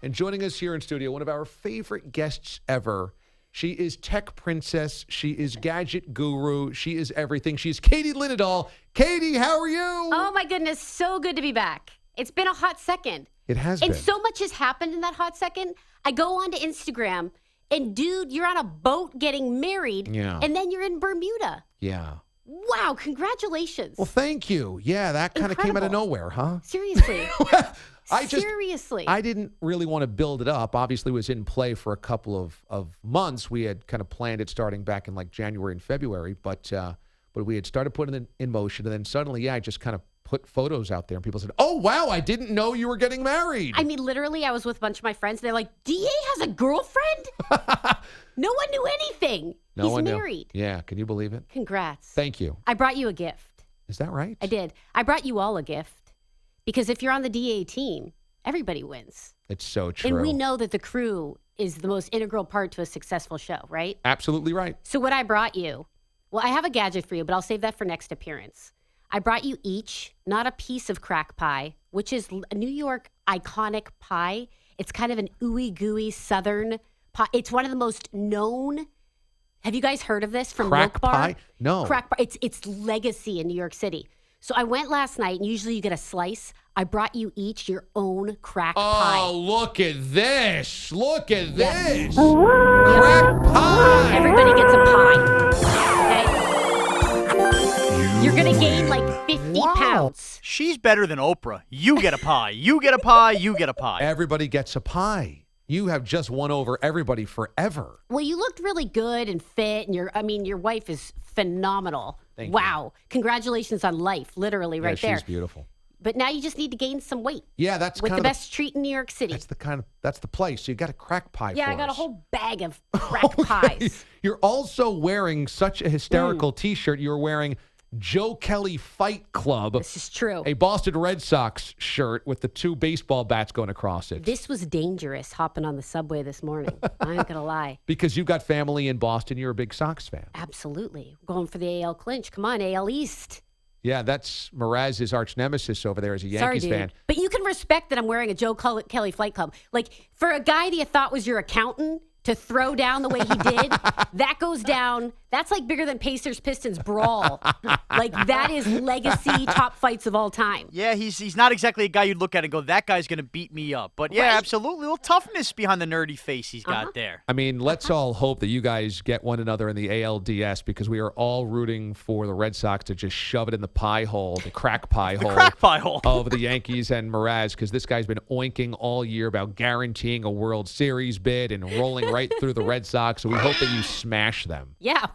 And joining us here in studio, one of our favorite guests ever. She is tech princess. She is gadget guru. She is everything. She's Katie Linendoll. Katie, how are you? Oh, my goodness. So good to be back. It's been a hot second. It has been. And so much has happened in that hot second. I go onto Instagram, and dude, you're on a boat getting married, and then you're in Bermuda. Yeah. Wow, congratulations. Well, thank you. Yeah, that kind of came out of nowhere, huh? Seriously. Seriously. I didn't really want to build it up. Obviously, it was in play for a couple of months. We had kind of planned it starting back in like January and February, but we had started putting it in motion, and then suddenly, I just kind of put photos out there, and people said, "Oh, wow, I didn't know you were getting married." I mean, literally, I was with a bunch of my friends, and they're like, DA has a girlfriend? No one knew anything. He's married. Yeah, can you believe it? Congrats. Thank you. I brought you a gift. Is that right? I did. I brought you all a gift because if you're on the DA team, everybody wins. It's so true. And we know that the crew is the most integral part to a successful show, right? Absolutely right. So what I brought you, well, I have a gadget for you, but I'll save that for next appearance. I brought you each, not a piece of crack pie, which is a New York iconic pie. It's kind of an ooey gooey southern pie. It's one of the most known. Have you guys heard of this from Crack Milk Bar? pie? No. Crack pie. It's legacy in New York City. So I went last night, and usually you get a slice. I brought you each your own crack pie. Oh, look at this. Look at this. Crack pie. Everybody gets a pie. Okay? You're going to gain like 50 pounds. She's better than Oprah. You get a pie. You get a pie. You get a pie. Everybody gets a pie. You have just won over everybody forever. Well, you looked really good and fit, and your wife is phenomenal. Thank you. Congratulations on life, literally, right there. She's beautiful. But now you just need to gain some weight. Yeah, that's with kind the of best treat in New York City. That's the place. So you got a crack pie. Yeah, for I got us. a whole bag of crack pies. You're also wearing such a hysterical T-shirt. You're wearing Joe Kelly Fight Club. This is true. A Boston Red Sox shirt with the two baseball bats going across it. This was dangerous hopping on the subway this morning. I ain't gonna lie. Because you've got family in Boston. You're a big Sox fan. Absolutely. Going for the AL clinch. Come on, AL East. Yeah, that's Mraz's arch nemesis over there as a Yankees fan. But you can respect that I'm wearing a Joe Kelly Flight Club. Like, for a guy that you thought was your accountant to throw down the way he did, that goes down. That's like bigger than Pacers-Pistons brawl. Like, that is legacy top fights of all time. Yeah, he's not exactly a guy you'd look at and go, that guy's going to beat me up. But yeah, absolutely. A little toughness behind the nerdy face he's got there. I mean, let's all hope that you guys get one another in the ALDS because we are all rooting for the Red Sox to just shove it in the pie hole, the crack pie hole. Crack pie hole. Of the Yankees and Mraz, because this guy's been oinking all year about guaranteeing a World Series bid and rolling right through the Red Sox. So we hope that you smash them. Yeah,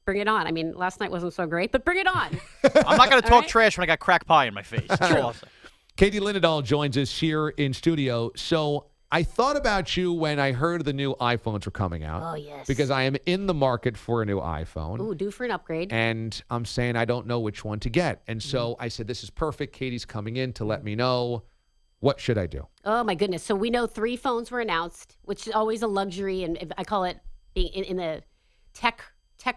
bring it on. I mean, last night wasn't so great, but bring it on. I'm not going to talk trash when I got crack pie in my face. True. Katie Linendoll joins us here in studio. So I thought about you when I heard the new iPhones were coming out. Oh, yes. Because I am in the market for a new iPhone. Ooh, due for an upgrade. And I'm saying I don't know which one to get. And so I said, this is perfect. Katie's coming in to let me know. What should I do? Oh, my goodness. So we know 3 phones were announced, which is always a luxury. And I call it being in the tech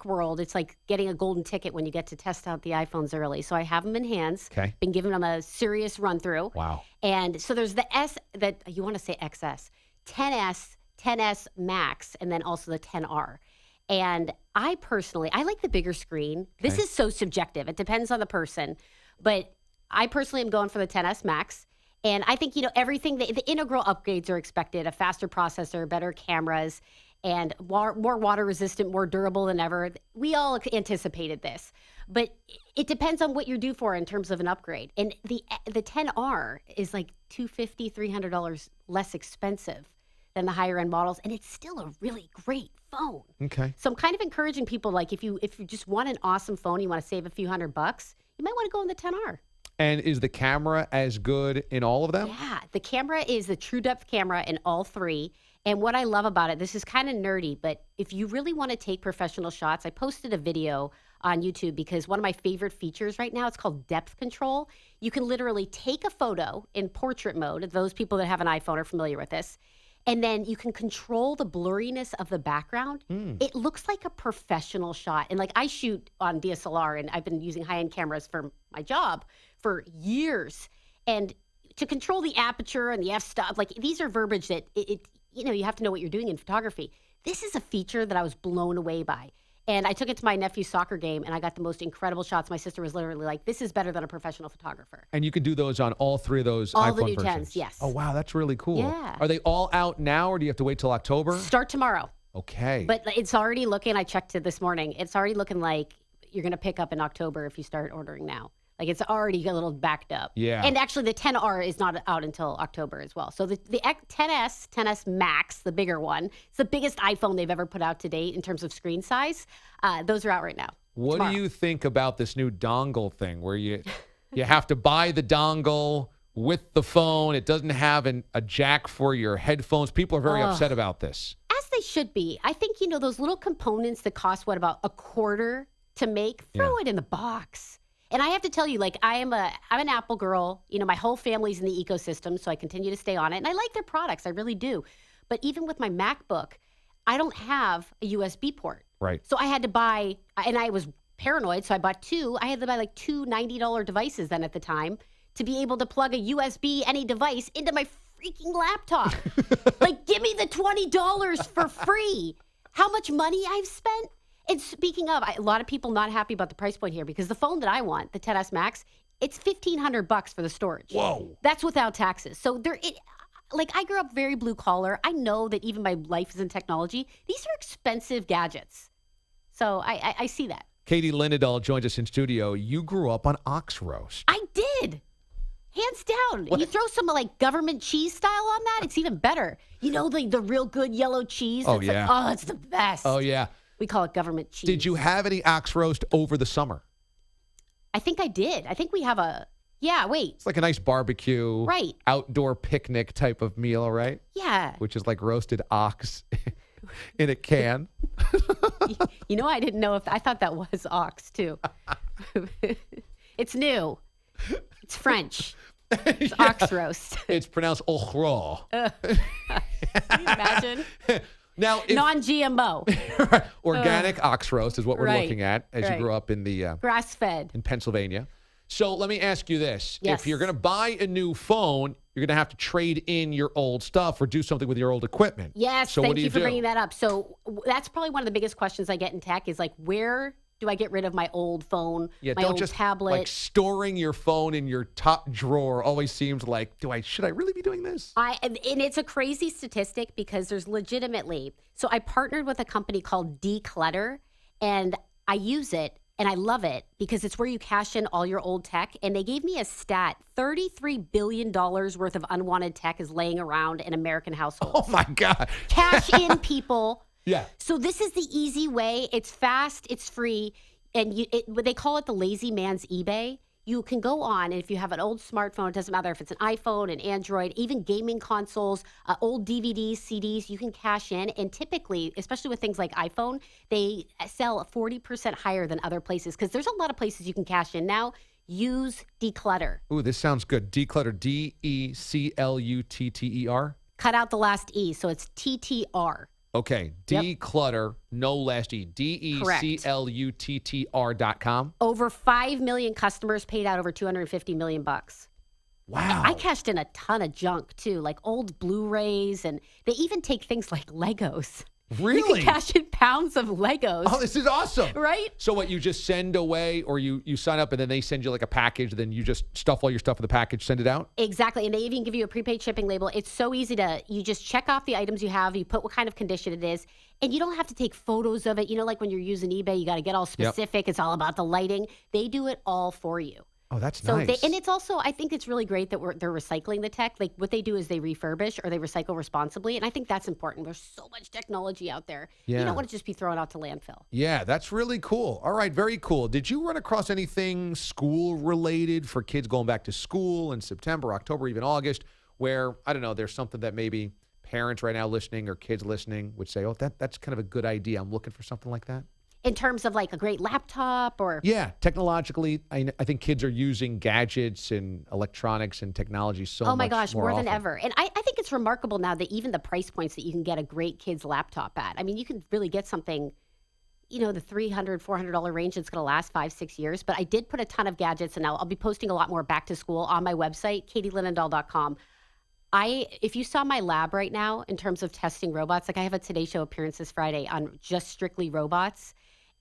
world. It's like getting a golden ticket when you get to test out the iPhones early. So I have them in hands. Okay. Been giving them a serious run through. Wow. And so there's the S that you want to say XS, 10S, 10S Max, and then also the 10R. And I like the bigger screen. Okay. This is so subjective. It depends on the person. But I personally am going for the 10S Max. And I think, everything, the integral upgrades are expected, a faster processor, better cameras, and more water resistant, more durable than ever. We all anticipated this. But it depends on what you're due for in terms of an upgrade. And the 10R is like $250, $300 less expensive than the higher end models. And it's still a really great phone. Okay. So I'm kind of encouraging people, like if you just want an awesome phone, you want to save a few $100, you might want to go in the 10R. And is the camera as good in all of them? Yeah, the camera is the true depth camera in all 3. And what I love about it, this is kind of nerdy, but if you really want to take professional shots, I posted a video on YouTube because one of my favorite features right now, it's called depth control. You can literally take a photo in portrait mode. Those people that have an iPhone are familiar with this. And then you can control the blurriness of the background. It looks like a professional shot. And like I shoot on DSLR and I've been using high-end cameras for my job for years. And to control the aperture and the f-stop, like these are verbiage that you have to know what you're doing in photography. This is a feature that I was blown away by. And I took it to my nephew's soccer game, and I got the most incredible shots. My sister was literally like, this is better than a professional photographer. And you could do those on all 3 of those all iPhone the new versions? 10s, yes. Oh, wow, that's really cool. Yeah. Are they all out now, or do you have to wait till October? Start tomorrow. Okay. But it's already looking, I checked it this morning, it's already looking like you're going to pick up in October if you start ordering now. Like it's already a little backed up. Yeah. And actually the 10R is not out until October as well. So the 10S Max, the bigger one, it's the biggest iPhone they've ever put out to date in terms of screen size. Those are out right now. What tomorrow. do you think about this new dongle thing where you have to buy the dongle with the phone? It doesn't have a jack for your headphones. People are very upset about this. As they should be. I think, those little components that cost, about $0.25 to make, throw it in the box. And I have to tell you, like, I'm an Apple girl. My whole family's in the ecosystem, so I continue to stay on it. And I like their products. I really do. But even with my MacBook, I don't have a USB port. Right. So I had to buy, and I was paranoid, so I bought 2. I had to buy like 2 $90 devices then at the time to be able to plug a USB, any device, into my freaking laptop. Like, give me the $20 for free. How much money I've spent? And speaking of, a lot of people not happy about the price point here because the phone that I want, the 10S Max, it's $1,500 for the storage. Whoa. That's without taxes. So I grew up very blue collar. I know that even my life is in technology. These are expensive gadgets. So I see that. Katie Linendoll joins us in studio. You grew up on ox roast. I did. Hands down. What? You throw some government cheese style on that, it's even better. The real good yellow cheese. Oh, yeah. It's the best. Oh, yeah. We call it government cheese. Did you have any ox roast over the summer? I think I did. I think we have It's like a nice barbecue, right? Outdoor picnic type of meal, right? Yeah. Which is like roasted ox in a can. I didn't know I thought that was ox too. It's new. It's French. It's ox roast. It's pronounced ochro. Can you imagine? Now, non-GMO. Organic ox roast is what we're looking at as you grew up in the grass-fed in Pennsylvania. So let me ask you this. Yes. If you're going to buy a new phone, you're going to have to trade in your old stuff or do something with your old equipment. Yes, so thank you for bringing that up. So that's probably one of the biggest questions I get in tech is like, where do I get rid of my old phone, my old tablet? Like storing your phone in your top drawer always seems like, should I really be doing this? And it's a crazy statistic because there's legitimately, so I partnered with a company called Declutter and I use it and I love it because it's where you cash in all your old tech. And they gave me a stat, $33 billion worth of unwanted tech is laying around in American households. Oh my God. Cash in, people. Yeah. So this is the easy way. It's fast. It's free. And they call it the lazy man's eBay. You can go on, and if you have an old smartphone, it doesn't matter if it's an iPhone, an Android, even gaming consoles, old DVDs, CDs, you can cash in. And typically, especially with things like iPhone, they sell 40% higher than other places because there's a lot of places you can cash in now. Use Declutter. Ooh, this sounds good. Declutter, Declutter. Cut out the last E, so it's TTR. Okay, Declutter, no last E, DECLUTTR.com. Over 5 million customers paid out over $250 million. Wow. I cashed in a ton of junk too, like old Blu-rays, and they even take things like Legos. Really? You can cash in pounds of Legos. Oh, this is awesome. Right? So what, you just send away or you sign up and then they send you like a package, then you just stuff all your stuff in the package, send it out? Exactly. And they even give you a prepaid shipping label. It's so easy you just check off the items you have, you put what kind of condition it is, and you don't have to take photos of it. Like when you're using eBay, you got to get all specific. Yep. It's all about the lighting. They do it all for you. Oh, that's nice. And it's also, I think it's really great that they're recycling the tech. Like what they do is they refurbish or they recycle responsibly. And I think that's important. There's so much technology out there. Yeah. You don't want to just be thrown out to landfill. Yeah, that's really cool. All right, very cool. Did you run across anything school related for kids going back to school in September, October, even August, where, I don't know, there's something that maybe parents right now listening or kids listening would say, oh, that's kind of a good idea. I'm looking for something like that? In terms of like a great laptop or? Yeah, technologically, I think kids are using gadgets and electronics and technology so much more. Oh my gosh, more than often. ever. And I think it's remarkable now that even the price points that you can get a great kid's laptop at. I mean, you can really get something, the $300, $400 range. It's going to last 5-6 years. But I did put a ton of gadgets, and I'll be posting a lot more back to school on my website, katielinendoll.com. If you saw my lab right now in terms of testing robots, like I have a Today Show appearance this Friday on just strictly robots,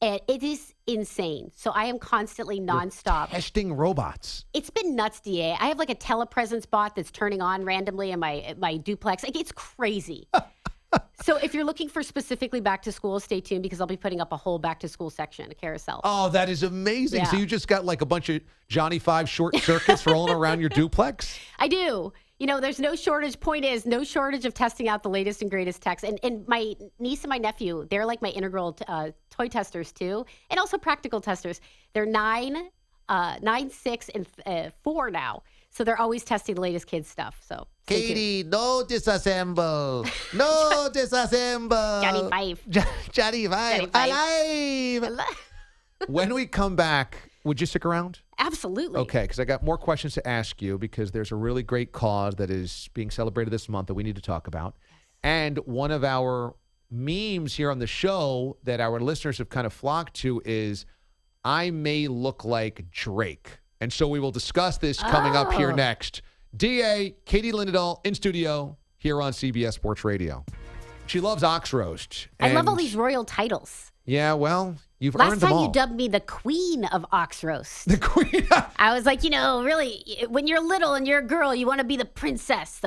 and it is insane. So I am constantly nonstop testing robots. It's been nuts, DA. I have like a telepresence bot that's turning on randomly in my duplex. Like, it's crazy. So if you're looking for specifically back to school, stay tuned because I'll be putting up a whole back to school section, a carousel. Oh, that is amazing. Yeah. So you just got like a bunch of Johnny Five short circuits rolling around your duplex? I do. There's no shortage. Point is, no shortage of testing out the latest and greatest techs. And my niece and my nephew, they're like my integral toy testers too, and also practical testers. They're 9, 6, and 4 now. So they're always testing the latest kids stuff. So Katie, no disassemble. No disassemble. Johnny Five. Johnny Five. Alive. When we come back, would you stick around? Absolutely. Okay, because I got more questions to ask you because there's a really great cause that is being celebrated this month that we need to talk about. And one of our memes here on the show that our listeners have kind of flocked to is, I may look like Drake. And so we will discuss this coming up here next. DA, Katie Linendoll in studio here on CBS Sports Radio. She loves ox roast. I love all these royal titles. Yeah, well, you've earned them all. Last time you dubbed me the queen of ox roast. The queen. I was like, really, when you're little and you're a girl, you want to be the princess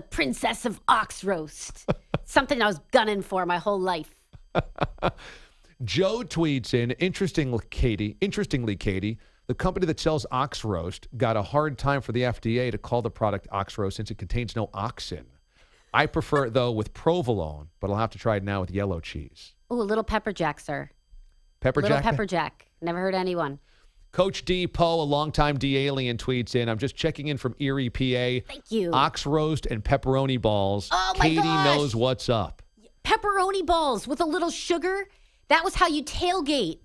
of ox roast. Something I was gunning for my whole life. Joe tweets in, interestingly, Katie, the company that sells ox roast got a hard time for the FDA to call the product ox roast since it contains no oxen. I prefer it, though, with provolone, but I'll have to try it now with yellow cheese. Oh, a little pepper jack, sir. Pepper little jack? Pepper jack. Never heard anyone. Coach D. Poe, a longtime D-alien, tweets in, I'm just checking in from Erie, PA. Thank you. Ox roast and pepperoni balls. Oh, my Katie gosh. knows what's up. Pepperoni balls with a little sugar. That was how you tailgate.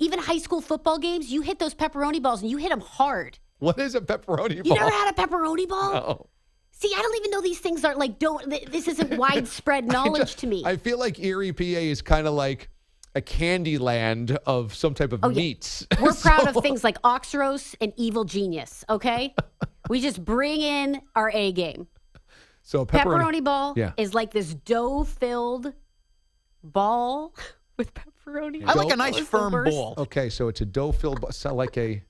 Even high school football games, you hit those pepperoni balls and you hit them hard. What is a pepperoni ball? You never had a pepperoni ball? No. See, I don't even know these things are like, this isn't widespread knowledge to me. I feel like Erie, PA is kind of like a candy land of some type of meats. We're proud of things like ox roast and evil genius, okay? We just bring in our A game. So pepperoni ball is like this dough-filled ball with pepperoni. I like a nice firm ball. Okay, so it's a dough-filled ball. So like a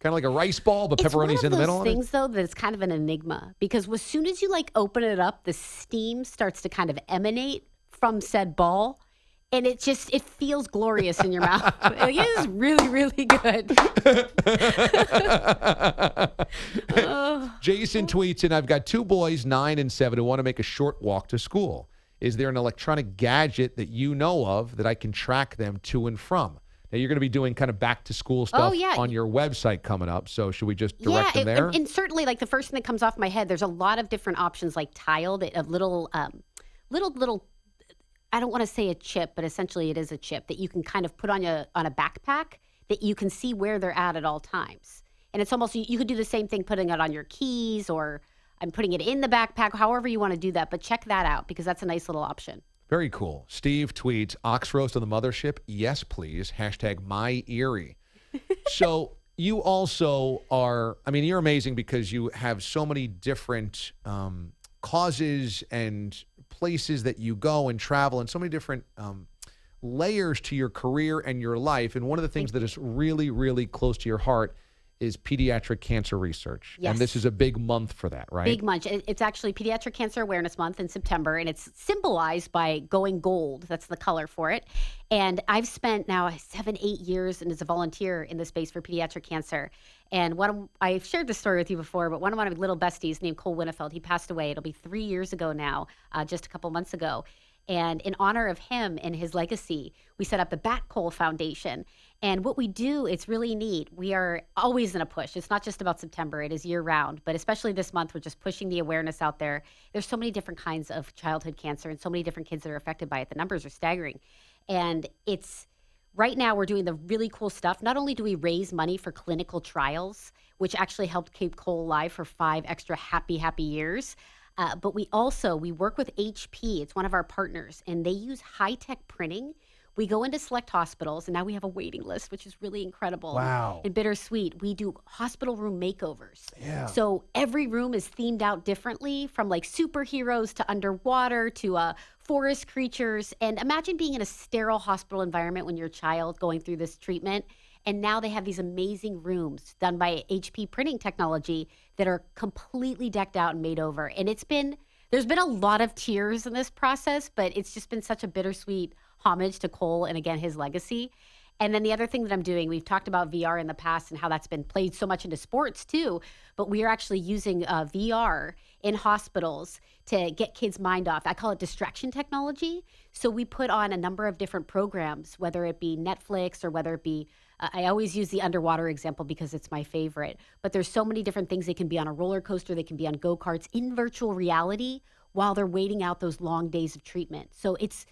kind of like a rice ball, but pepperoni's in the middle. It's one of those things, though, that it's kind of an enigma because as soon as you open it up, the steam starts to kind of emanate from said ball, and it feels glorious in your mouth. It is really, really good. Jason tweets in, I've got 2 boys, 9 and 7, who want to make a short walk to school. Is there an electronic gadget that you know of that I can track them to and from? Now, you're going to be doing kind of back-to-school stuff on your website coming up, so should we just direct them there? And certainly, the first thing that comes off my head, there's a lot of different options, like Tile, a little, I don't want to say a chip, but essentially it is a chip that you can kind of put on a backpack that you can see where they're at all times. And it's almost, you could do the same thing putting it on your keys or I'm putting it in the backpack, however you want to do that. But check that out because that's a nice little option. Very cool. Steve tweets, ox roast on the mothership? Yes, please. #MyErie. So you also are, you're amazing because you have so many different causes and places that you go and travel and so many different layers to your career and your life. And one of the things that is really, really close to your heart is pediatric cancer research. Yes. And this is a big month for that, right? Big month. It's actually Pediatric Cancer Awareness Month in September, and it's symbolized by going gold. That's the color for it. And I've spent now 7-8 years as a volunteer in the space for pediatric cancer. And I've shared this story with you before, but one of my little besties named Cole Winnefeld, he passed away. It'll be 3 years ago now, just a couple months ago. And in honor of him and his legacy, we set up the Bat Cole Foundation. And what we do, it's really neat. We are always in a push. It's not just about September. It is year-round. But especially this month, we're just pushing the awareness out there. There's so many different kinds of childhood cancer and so many different kids that are affected by it. The numbers are staggering. And right now we're doing the really cool stuff. Not only do we raise money for clinical trials, which actually helped keep Cole alive for 5 extra happy years, but we work with HP. It's one of our partners, and they use high-tech printing, We go into select hospitals, and now we have a waiting list, which is really incredible. Wow. And bittersweet. We do hospital room makeovers. Yeah. So every room is themed out differently, from like superheroes to underwater to forest creatures. And imagine being in a sterile hospital environment when you're a child going through this treatment. And now they have these amazing rooms done by HP printing technology that are completely decked out and made over. And there's been a lot of tears in this process, but it's just been such a bittersweet homage to Cole and, again, his legacy. And then the other thing that I'm doing, we've talked about VR in the past and how that's been played so much into sports too, but we are actually using VR in hospitals to get kids' mind off. I call it distraction technology. So we put on a number of different programs, whether it be Netflix or whether it be, I always use the underwater example because it's my favorite, but there's so many different things. They can be on a roller coaster, they can be on go-karts in virtual reality while they're waiting out those long days of treatment. So it's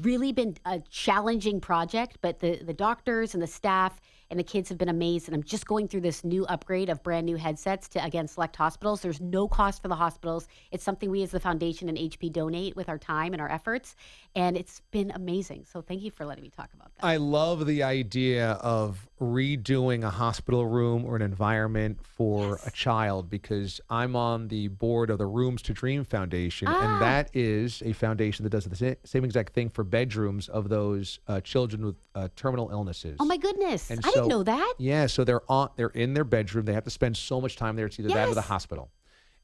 really been a challenging project, but the doctors and the staff and the kids have been amazed. And I'm just going through this new upgrade of brand new headsets to, again, select hospitals. There's no cost for the hospitals. It's something we as the foundation and HP donate with our time and our efforts. And it's been amazing. So thank you for letting me talk about that. I love the idea of redoing a hospital room or an environment for a child, because I'm on the board of the Rooms to Dream Foundation, and that is a foundation that does the same exact thing for bedrooms of those children with terminal illnesses. Oh my goodness. And I didn't know that. Yeah, so they're in their bedroom. They have to spend so much time there. It's either that or the hospital.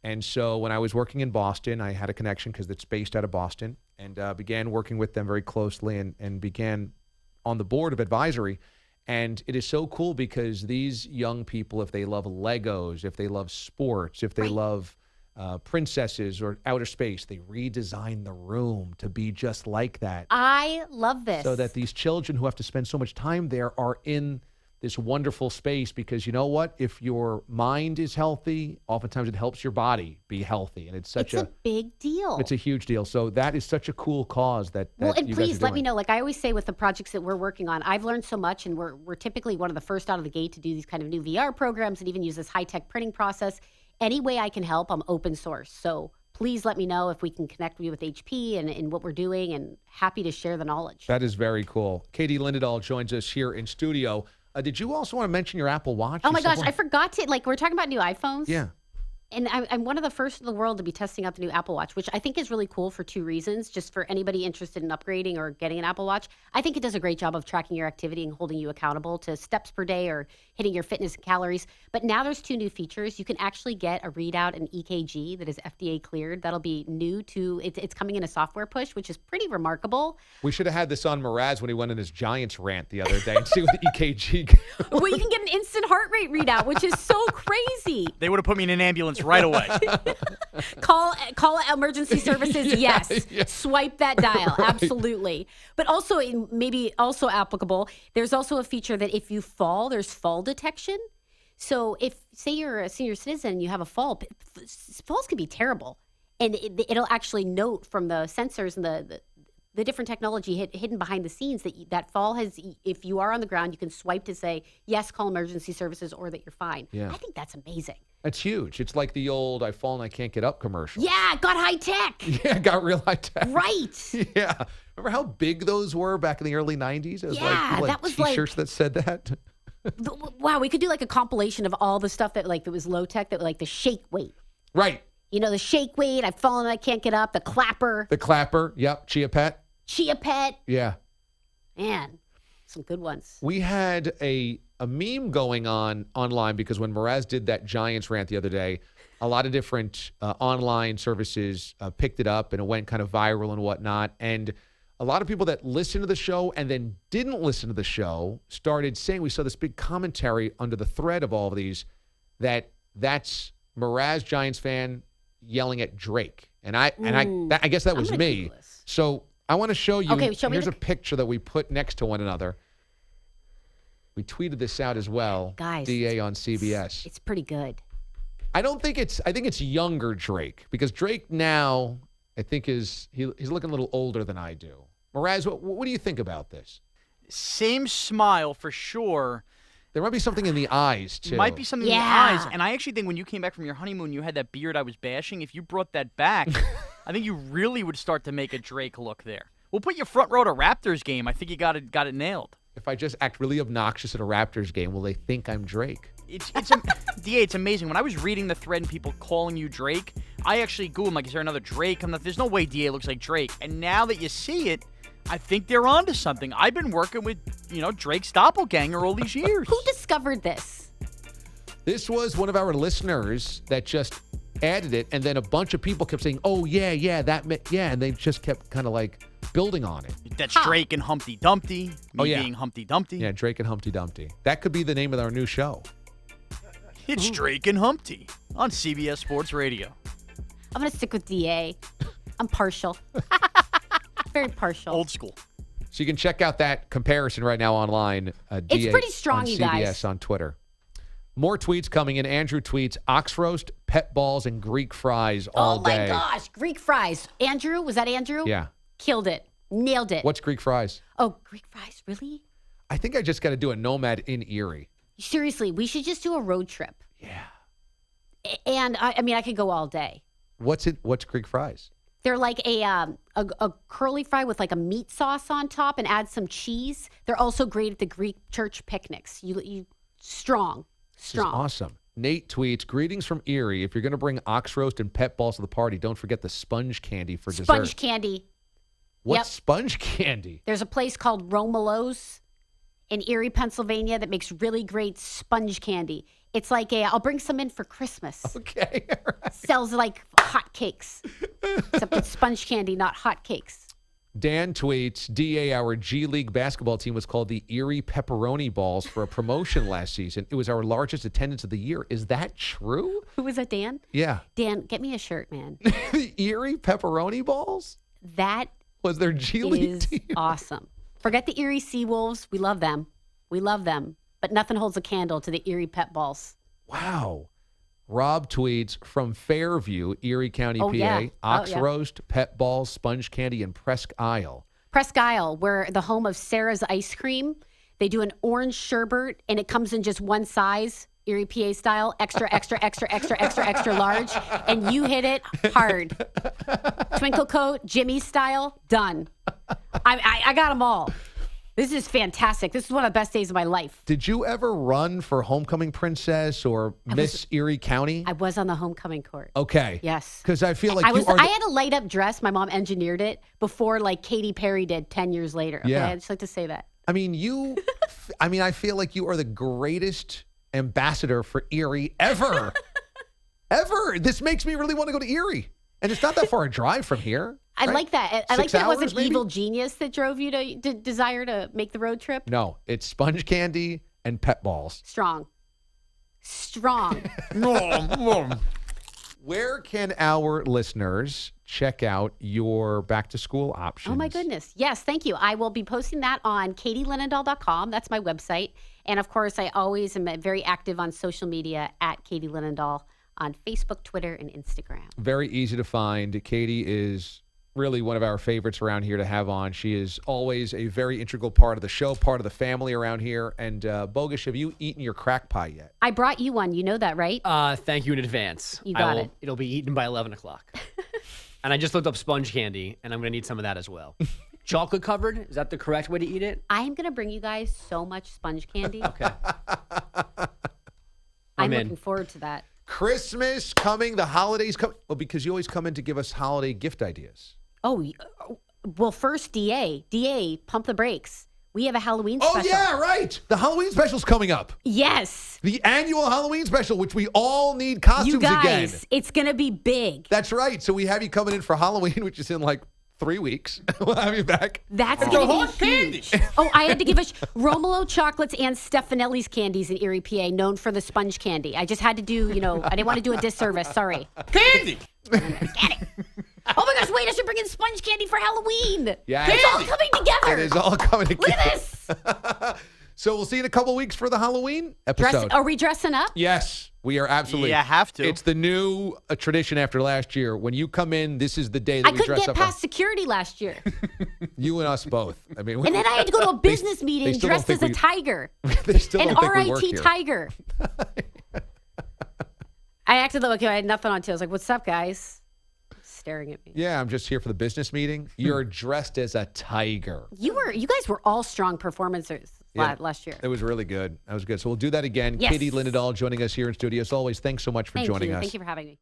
And so when I was working in Boston, I had a connection because it's based out of Boston, and began working with them very closely and began on the board of advisory. And it is so cool because these young people, if they love Legos, if they love sports, if they love princesses or outer space, they redesign the room to be just like that. I love this. So that these children who have to spend so much time there are in this wonderful space, because you know what? If your mind is healthy, oftentimes it helps your body be healthy. And it's a big deal. It's a huge deal. So that is such a cool cause that well, and you guys please are let me doing. know. Like I always say with the projects that we're working on, I've learned so much, and we're typically one of the first out of the gate to do these kind of new VR programs and even use this high-tech printing process. Any way I can help, I'm open source. So please let me know if we can connect you with HP and what we're doing, and happy to share the knowledge. That is very cool. Katie Linendoll joins us here in studio. Did you also want to mention your Apple Watch? Oh my gosh, I forgot to, we're talking about new iPhones. Yeah. And I'm one of the first in the world to be testing out the new Apple Watch, which I think is really cool for two reasons. Just for anybody interested in upgrading or getting an Apple Watch, I think it does a great job of tracking your activity and holding you accountable to steps per day or hitting your fitness and calories. But now there's two new features. You can actually get a readout, an EKG that is FDA cleared. That'll be new to, it's coming in a software push, which is pretty remarkable. We should have had this on Mraz when he went in his Giants rant the other day and see what the EKG. Well, you can get an instant heart rate readout, which is so crazy. They would have put me in an ambulance right away. Call emergency services. Yes. Swipe that dial. Absolutely. But also, maybe also applicable, there's also a feature that if you fall, there's fall detection. So if, say you're a senior citizen and you have a fall, falls can be terrible. And it'll actually note from the sensors and the different technology hidden behind the scenes that fall has, if you are on the ground, you can swipe to say, yes, call emergency services, or that you're fine. Yeah. I think that's amazing. That's huge. It's like the old "I fall and I can't get up" commercial. Yeah, got high tech. Yeah, it got real high tech. Right. Yeah. Remember how big those were back in the early 90s? It was that was T-shirts that said that. Wow, we could do like a compilation of all the stuff that was low tech, that like the shake weight. Right. You know, the shake weight, I've fallen and I can't get up, the clapper. The clapper. Yep. Chia Pet. Chia Pet. Yeah. Man, some good ones. We had a meme going on online because when Mraz did that Giants rant the other day, a lot of different online services picked it up and it went kind of viral and whatnot. And a lot of people that listened to the show and then didn't listen to the show started saying, we saw this big commentary under the thread of all of these, that's Mraz Giants fan yelling at Drake. And I guess that was me. So I want to show you. Okay, show me here's a picture that we put next to one another. We tweeted this out as well. Guys, DA on CBS. It's pretty good. I think it's younger Drake, because Drake now, I think he's looking a little older than I do. Mraz, what do you think about this? Same smile for sure. There might be something in the eyes, too. Might be something in the eyes. And I actually think when you came back from your honeymoon, you had that beard I was bashing. If you brought that back, I think you really would start to make a Drake look there. We'll put you front row to Raptors game. I think you got it nailed. If I just act really obnoxious at a Raptors game, will they think I'm Drake? DA, it's amazing. When I was reading the thread and people calling you Drake, I actually Googled, like, is there another Drake? There's no way DA looks like Drake. And now that you see it, I think they're onto something. I've been working with, Drake's doppelganger all these years. Who discovered this? This was one of our listeners that just added it, and then a bunch of people kept saying, oh, yeah, and they just kept kind of like building on it. That's Drake and Humpty Dumpty. Being Humpty Dumpty. Yeah, Drake and Humpty Dumpty. That could be the name of our new show. It's Drake and Humpty on CBS Sports Radio. I'm going to stick with DA. I'm partial. Very partial. Old school. So you can check out that comparison right now online. It's pretty strong, on you CBS guys. On Twitter. More tweets coming in. Andrew tweets, ox roast, pet balls, and Greek fries all day. Oh, my gosh. Greek fries. Andrew? Was that Andrew? Yeah. Killed it. Nailed it. What's Greek fries? Oh, Greek fries? Really? I think I just got to do a Nomad in Erie. Seriously, we should just do a road trip. Yeah. And, I could go all day. What's Greek fries? They're like a curly fry with like a meat sauce on top and add some cheese. They're also great at the Greek church picnics. You strong. This is awesome. Nate tweets, greetings from Erie. If you're going to bring ox roast and pet balls to the party, don't forget the sponge candy for dessert. Sponge candy. What's sponge candy? There's a place called Romelo's in Erie, Pennsylvania that makes really great sponge candy. It's like I'll bring some in for Christmas. Okay. Right. Sells like hot cakes. Except it's sponge candy, not hot cakes. Dan tweets, DA, our G League basketball team was called the Erie Pepperoni Balls for a promotion last season. It was our largest attendance of the year. Is that true? Who was that, Dan? Yeah. Dan, get me a shirt, man. The Erie Pepperoni Balls? That was their G League team. Awesome. Forget the Erie Seawolves. We love them. But nothing holds a candle to the Erie Pet Balls. Wow. Rob tweets, from Fairview, Erie County, PA, ox roast, pet balls, sponge candy, and Presque Isle. Presque Isle, we're the home of Sarah's Ice Cream. They do an orange sherbet, and it comes in just one size, Erie, PA style, extra, extra, extra, extra, extra, extra large, and you hit it hard. Twinkle coat, Jimmy style, done. I got them all. This is fantastic. This is one of the best days of my life. Did you ever run for Homecoming Princess or Miss Erie County? I was on the homecoming court. Okay. Yes. Because I feel like I had a light up dress. My mom engineered it before like Katy Perry did 10 years later. Okay? Yeah. I'd just like to say that. I mean, I feel like you are the greatest ambassador for Erie ever. Ever. This makes me really want to go to Erie. And it's not that far a drive from here. I like that. I like that it wasn't maybe? evil genius that drove you to desire to make the road trip. No, it's sponge candy and pet balls. Strong. Where can our listeners check out your back-to-school options? Oh, my goodness. Yes, thank you. I will be posting that on katielinendoll.com. That's my website. And, of course, I always am very active on social media at Katie Linendoll on Facebook, Twitter, and Instagram. Very easy to find. Katie is really one of our favorites around here to have on. She is always a very integral part of the show, part of the family around here. And Bogus, have you eaten your crack pie yet? I brought you one. You know that, right? Thank you in advance. You got it. It'll be eaten by 11 o'clock. And I just looked up sponge candy, and I'm going to need some of that as well. Chocolate covered? Is that the correct way to eat it? I am going to bring you guys so much sponge candy. Okay. I'm looking forward to that. Christmas coming, the holidays coming. Well, because you always come in to give us holiday gift ideas. Oh, well, first, DA, pump the brakes. We have a Halloween special. Oh, yeah, right. The Halloween special's coming up. Yes. The annual Halloween special, which we all need costumes again. You guys, it's going to be big. That's right. So we have you coming in for Halloween, which is in like 3 weeks. We'll have you back. That's going to be huge. Oh, I had to give us Romolo chocolates and Stefanelli's candies in Erie, PA, known for the sponge candy. I just had to do, I didn't want to do a disservice. Sorry. Candy! Get it. Oh my gosh, wait, I should bring in sponge candy for Halloween. Yeah. It's all coming together. It is all coming together. Look at this. So we'll see you in a couple weeks for the Halloween episode. Are we dressing up? Yes, we are absolutely. Yeah, have to. It's the new tradition after last year. When you come in, this is the day that we dress up. I couldn't get past security last year. You and us both. I mean, and then I had to go to a business meeting dressed as a tiger. They still An don't think we work RIT here. tiger. I acted like I had nothing on tail. I was like, what's up, guys? staring at me. Yeah, I'm just here for the business meeting. You're dressed as a tiger. You guys were all strong performers last year. It was really good. That was good. So we'll do that again. Yes. Katie Linendoll joining us here in studio. As always, thanks so much for joining us. Thank you for having me.